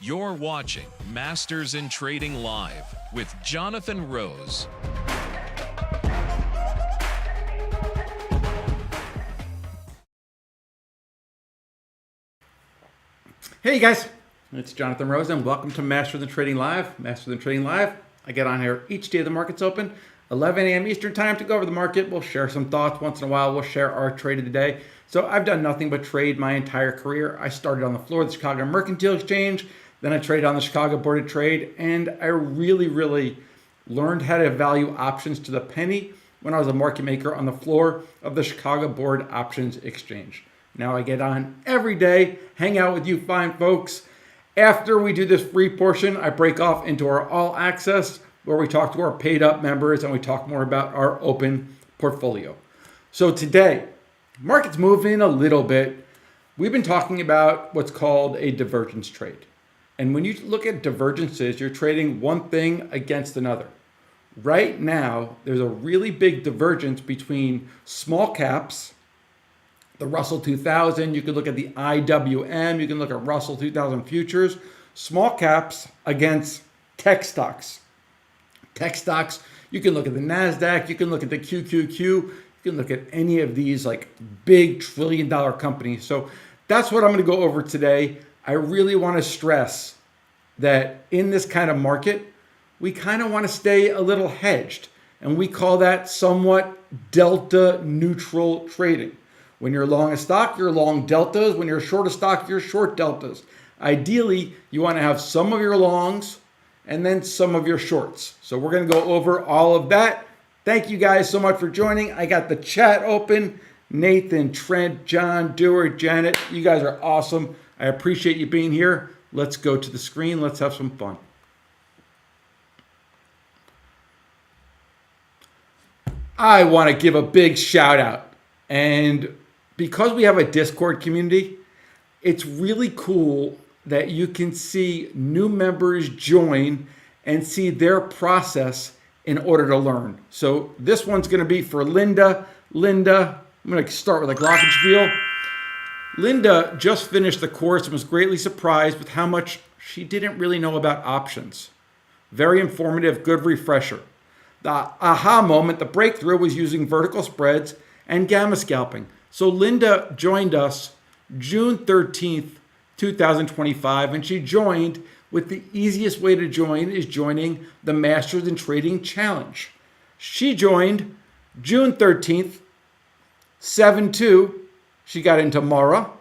You're watching Masters in Trading Live with Jonathan Rose. Hey guys, it's Jonathan Rose and welcome to Masters in Trading Live. Masters in Trading Live, I get on here each day the market's open, 11 a.m. Eastern time to go over the market. We'll share some thoughts once in a while. We'll share our trade of the day. So I've done nothing but trade my entire career. I started on the floor of the Chicago Mercantile Exchange, then I traded on the Chicago Board of Trade, and I really learned how to value options to the penny when I was a market maker on the floor of the Chicago Board Options Exchange. Now I get on every day, hang out with you fine folks. After we do this free portion, I break off into our all access where we talk to our paid up members and we talk more about our open portfolio. So today, market's moving a little bit. We've been talking about what's called a divergence trade. And when you look at divergences, you're trading one thing against another. Right now, there's a really big divergence between small caps, the Russell 2000, you can look at the IWM, you can look at Russell 2000 futures, small caps against tech stocks. Tech stocks, you can look at the NASDAQ, you can look at the QQQ, you can look at any of these like big trillion-dollar companies. So that's what I'm going to go over today. I really want to stress that in this kind of market, we kind of want to stay a little hedged. And we call that somewhat delta neutral trading. When you're long a stock, you're long deltas. When you're short a stock, you're short deltas. Ideally, you want to have some of your longs and then some of your shorts. So we're going to go over all of that. Thank you guys so much for joining. I got the chat open. Nathan, Trent, John, Dewar, Janet, you guys are awesome. I appreciate you being here. Let's go to the screen. Let's have some fun. I want to give a big shout out. And because we have a Discord community, it's really cool that you can see new members join and see their process in order to learn. So this one's going to be for Linda. Linda, I'm going to start with a glockenspiel. Linda just finished the course and was greatly surprised with how much she didn't really know about options. Very informative, good refresher. The aha moment, the breakthrough, was using vertical spreads and gamma scalping. So Linda joined us June 13th, 2025, and she joined with the easiest way to join is joining the Masters in Trading Challenge. She joined June 13th, 7-2. She got into Mara,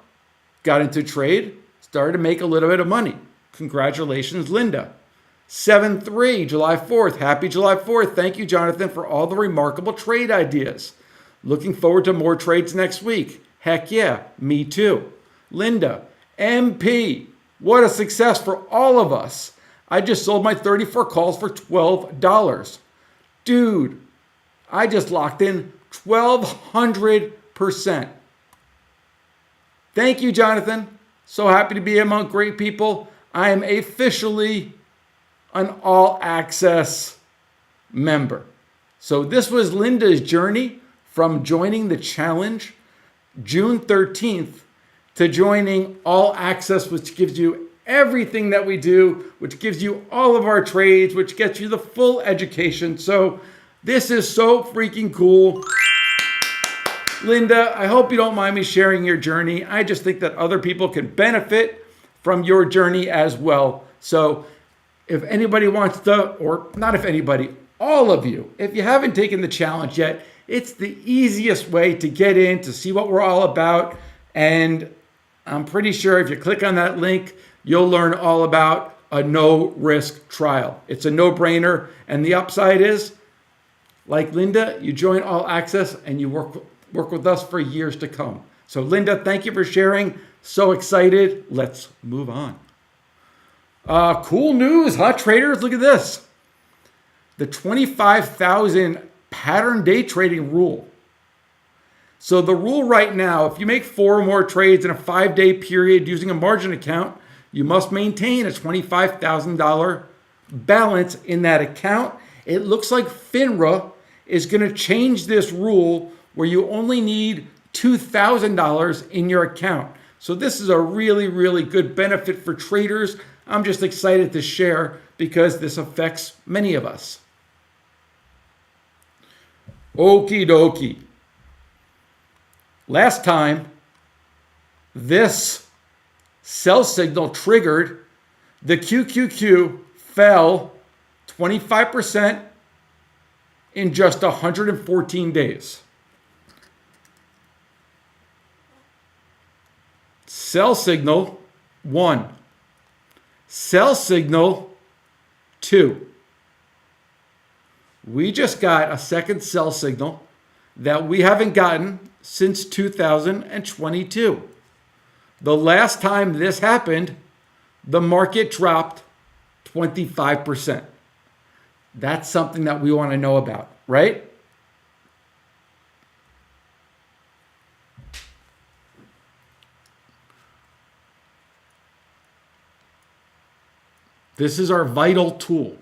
got into trade, started to make a little bit of money. Congratulations, Linda. 7-3, July 4th. Happy July 4th. Thank you, Jonathan, for all the remarkable trade ideas. Looking forward to more trades next week. Heck yeah, me too. Linda, MP, what a success for all of us. I just sold my 34 calls for $12. Dude, I just locked in 1,200%. Thank you, Jonathan. So happy to be among great people. I am officially an all access member. So this was Linda's journey from joining the challenge June 13th to joining all access, which gives you everything that we do, which gives you all of our trades, which gets you the full education. So this is so freaking cool. Linda, I hope you don't mind me sharing your journey. I just think that other people can benefit from your journey as well. So if anybody wants to, or not if anybody, all of you, if you haven't taken the challenge yet, it's the easiest way to get in, to see what we're all about. And I'm pretty sure if you click on that link, you'll learn all about a no-risk trial. It's a no-brainer. And the upside is, like Linda, you join All Access and you work with us for years to come. So Linda, thank you for sharing. So excited. Let's move on. Cool news, huh, traders? Look at this. The 25,000 pattern day trading rule. So the rule right now, if you make 4 or more trades in a 5-day period using a margin account, you must maintain a $25,000 balance in that account. It looks like FINRA is going to change this rule where you only need $2,000 in your account. So this is a really, really good benefit for traders. I'm just excited to share because this affects many of us. Okie dokie. Last time, this sell signal triggered, the QQQ fell 25% in just 114 days. Sell signal 1. Sell signal 2. We just got a second sell signal that we haven't gotten since 2022. The last time this happened, the market dropped 25%. That's something that we want to know about, right? This is our vital tool.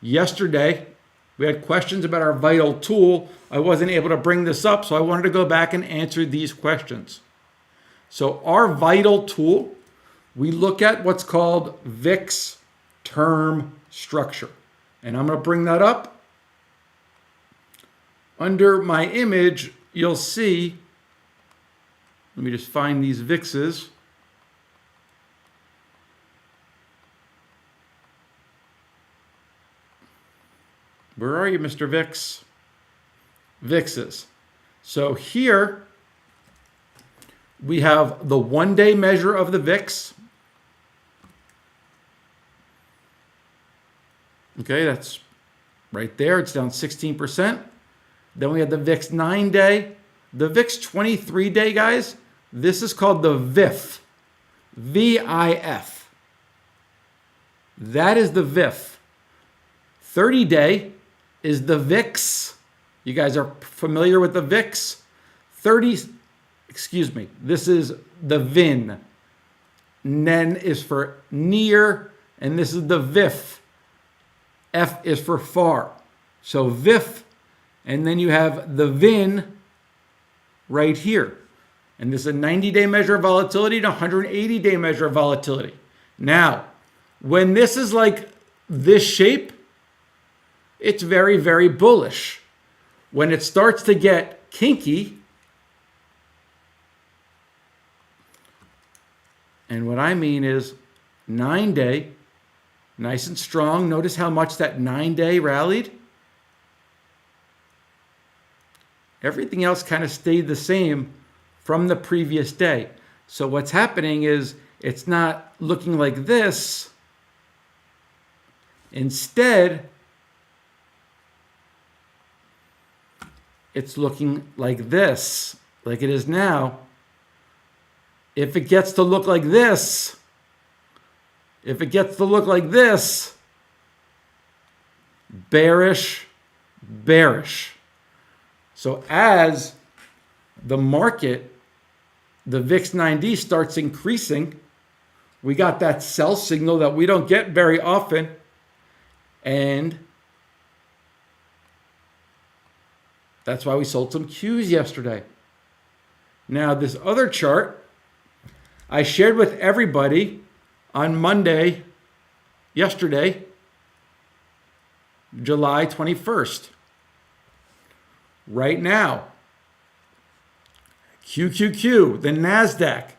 Yesterday, we had questions about our vital tool. I wasn't able to bring this up, so I wanted to go back and answer these questions. So our vital tool, we look at what's called VIX term structure. And I'm going to bring that up. Under my image, you'll see, let me just find these VIXs. Where are you, Mr. VIX? VIXs. So here we have the one-day measure of the VIX. Okay, that's right there. It's down 16%. Then we have the VIX 9-day. The VIX 23-day, guys, this is called the VIF. V-I-F. That is the VIF. 30-day is the VIX. You guys are familiar with the VIX? This is the VIN. NEN is for near, and this is the VIF. F is for far. So VIF, and then you have the VIN right here. And this is a 90-day measure of volatility and a 180-day measure of volatility. Now, when this is like this shape, it's very, very bullish. When it starts to get kinky, and what I mean is 9-day, nice and strong. Notice how much that 9-day rallied. Everything else kind of stayed the same from the previous day. So what's happening is it's not looking like this. Instead, it's looking like this, like it is now. If it gets to look like this, bearish, bearish. So as the market, the VIX 90 starts increasing, we got that sell signal that we don't get very often, and that's why we sold some Qs yesterday. Now, this other chart I shared with everybody on Monday, yesterday, July 21st. Right now, QQQ, the NASDAQ,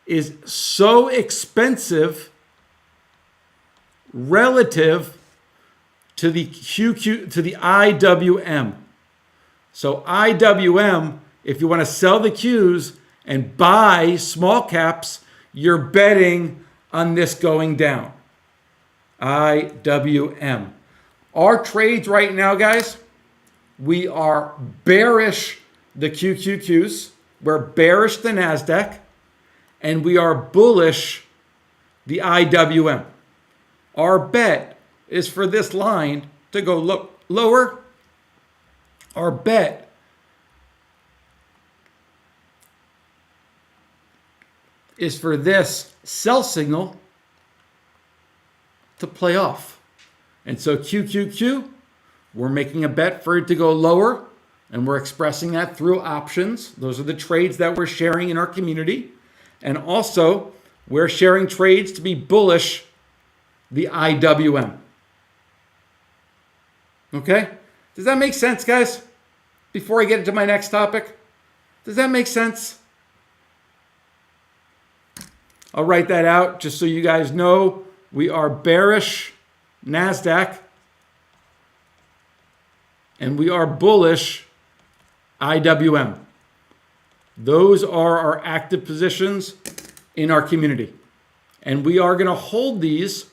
is so expensive relative to the IWM. So IWM, if you want to sell the Qs and buy small caps, you're betting on this going down. IWM. Our trades right now, guys, we are bearish the QQQs, we're bearish the NASDAQ, and we are bullish the IWM. Our bet is for this line to go lower. Our bet is for this sell signal to play off. And so QQQ, we're making a bet for it to go lower. And we're expressing that through options. Those are the trades that we're sharing in our community. And also, we're sharing trades to be bullish the IWM. Okay? Does that make sense, guys? Before I get into my next topic, does that make sense? I'll write that out just so you guys know. We are bearish NASDAQ and we are bullish IWM. Those are our active positions in our community. And we are going to hold these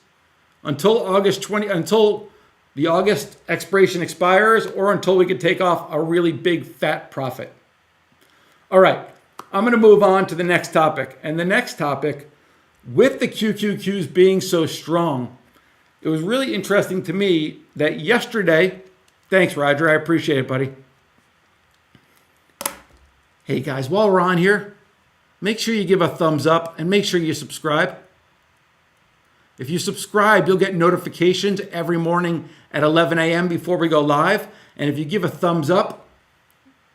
until until the August expiration expires, or until we can take off a really big fat profit. All right, I'm going to move on to the next topic. And the next topic, with the QQQs being so strong, it was really interesting to me that yesterday, thanks Roger, I appreciate it, buddy. Hey guys, while we're on here, make sure you give a thumbs up and make sure you subscribe. If you subscribe, you'll get notifications every morning at 11 a.m. before we go live. And if you give a thumbs up,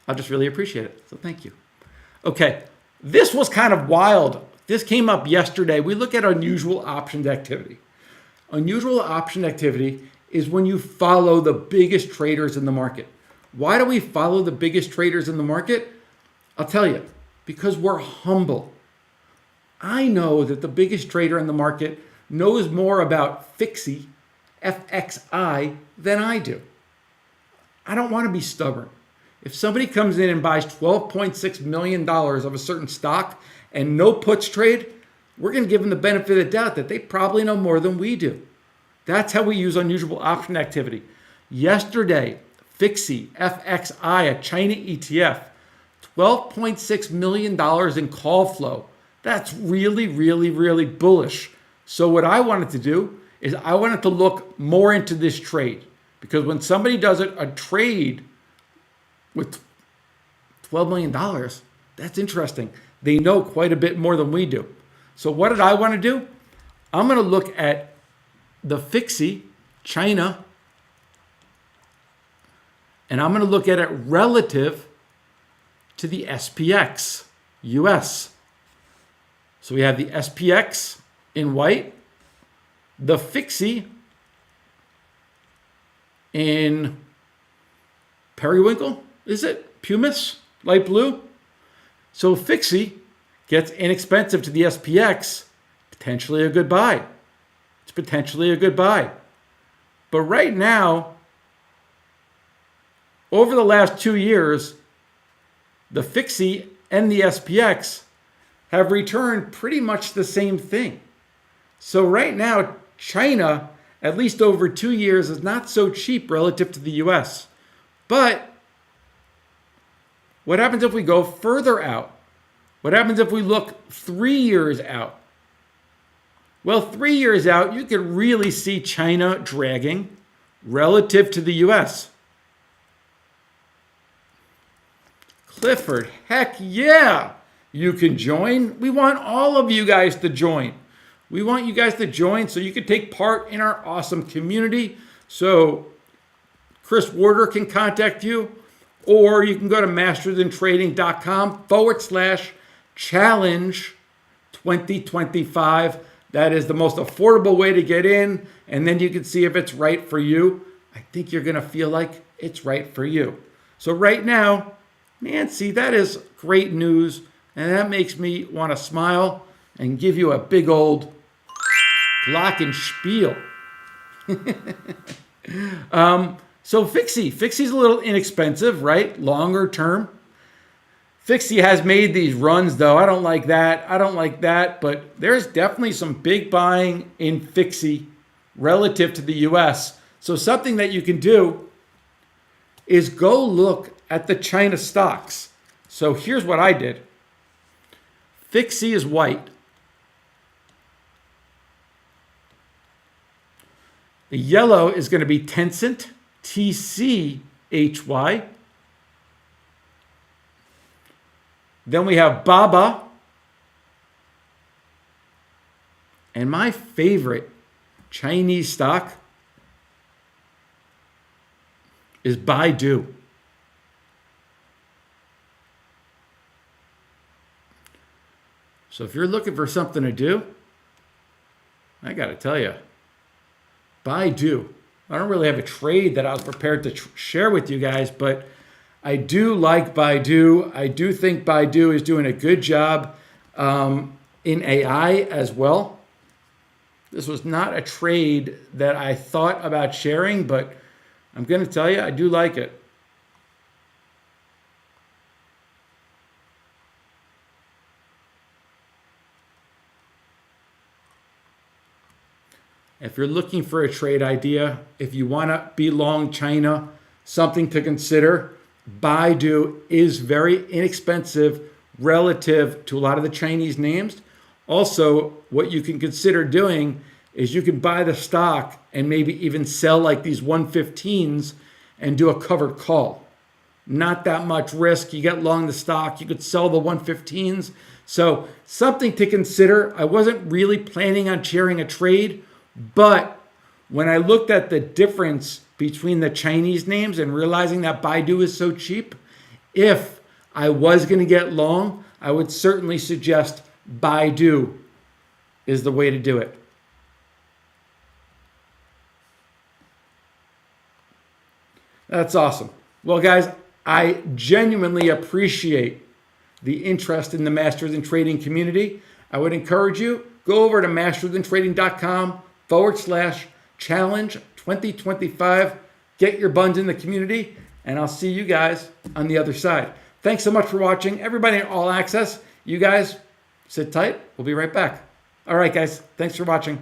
I'll just really appreciate it. So thank you. Okay, this was kind of wild. This came up yesterday. We look at unusual options activity. Unusual option activity is when you follow the biggest traders in the market. Why do we follow the biggest traders in the market? I'll tell you, because we're humble. I know that the biggest trader in the market knows more about FIXI, FXI, than I do. I don't want to be stubborn. If somebody comes in and buys $12.6 million of a certain stock and no puts trade, we're going to give them the benefit of the doubt that they probably know more than we do. That's how we use unusual option activity. Yesterday, FIXI, FXI, a China ETF, $12.6 million in call flow. That's really, really, really bullish. So what I wanted to do is I wanted to look more into this trade, because when somebody does a trade with $12 million, that's interesting. They know quite a bit more than we do. So what did I want to do? I'm going to look at the FIXI, China, and I'm going to look at it relative to the SPX, US. So we have the SPX in white, the FIXI in periwinkle, is it? Pumice, light blue. So FIXI gets inexpensive to the SPX, potentially a good buy. It's potentially a good buy. But right now, over the last 2 years, the FIXI and the SPX have returned pretty much the same thing. So right now, China, at least over 2 years, is not so cheap relative to the US. But what happens if we go further out? What happens if we look 3 years out? Well, 3 years out, you could really see China dragging relative to the US. Clifford, heck yeah, you can join. We want all of you guys to join. We want you guys to join so you can take part in our awesome community. So Chris Warder can contact you, or you can go to mastersthantrading.com/challenge 2025. That is the most affordable way to get in, and then you can see if it's right for you. I think you're going to feel like it's right for you. So right now, Nancy, that is great news, and that makes me want to smile and give you a big old glockenspiel. So FIXI's a little inexpensive, right? Longer term. FIXI has made these runs, though. I don't like that. But there's definitely some big buying in FIXI relative to the US. So something that you can do is go look at the China stocks. So here's what I did. FIXI is white. The yellow is going to be Tencent, TCHY. Then we have BABA. And my favorite Chinese stock is BIDU. So if you're looking for something to do, I got to tell you, BIDU. I don't really have a trade that I was prepared to share with you guys, but I do like BIDU. I do think BIDU is doing a good job in AI as well. This was not a trade that I thought about sharing, but I'm going to tell you, I do like it. If you're looking for a trade idea, if you want to be long China, something to consider, BIDU is very inexpensive relative to a lot of the Chinese names. Also, what you can consider doing is you can buy the stock and maybe even sell like these 115s and do a covered call. Not that much risk. You get long the stock, you could sell the 115s. So something to consider. I wasn't really planning on sharing a trade, but when I looked at the difference between the Chinese names and realizing that BIDU is so cheap, if I was going to get long, I would certainly suggest BIDU is the way to do it. That's awesome. Well, guys, I genuinely appreciate the interest in the Masters in Trading community. I would encourage you, go over to mastersthan trading.com/challenge 2025. Get your buns in the community, and I'll see you guys on the other side. Thanks so much for watching. Everybody in All Access, you guys sit tight. We'll be right back. All right, guys. Thanks for watching.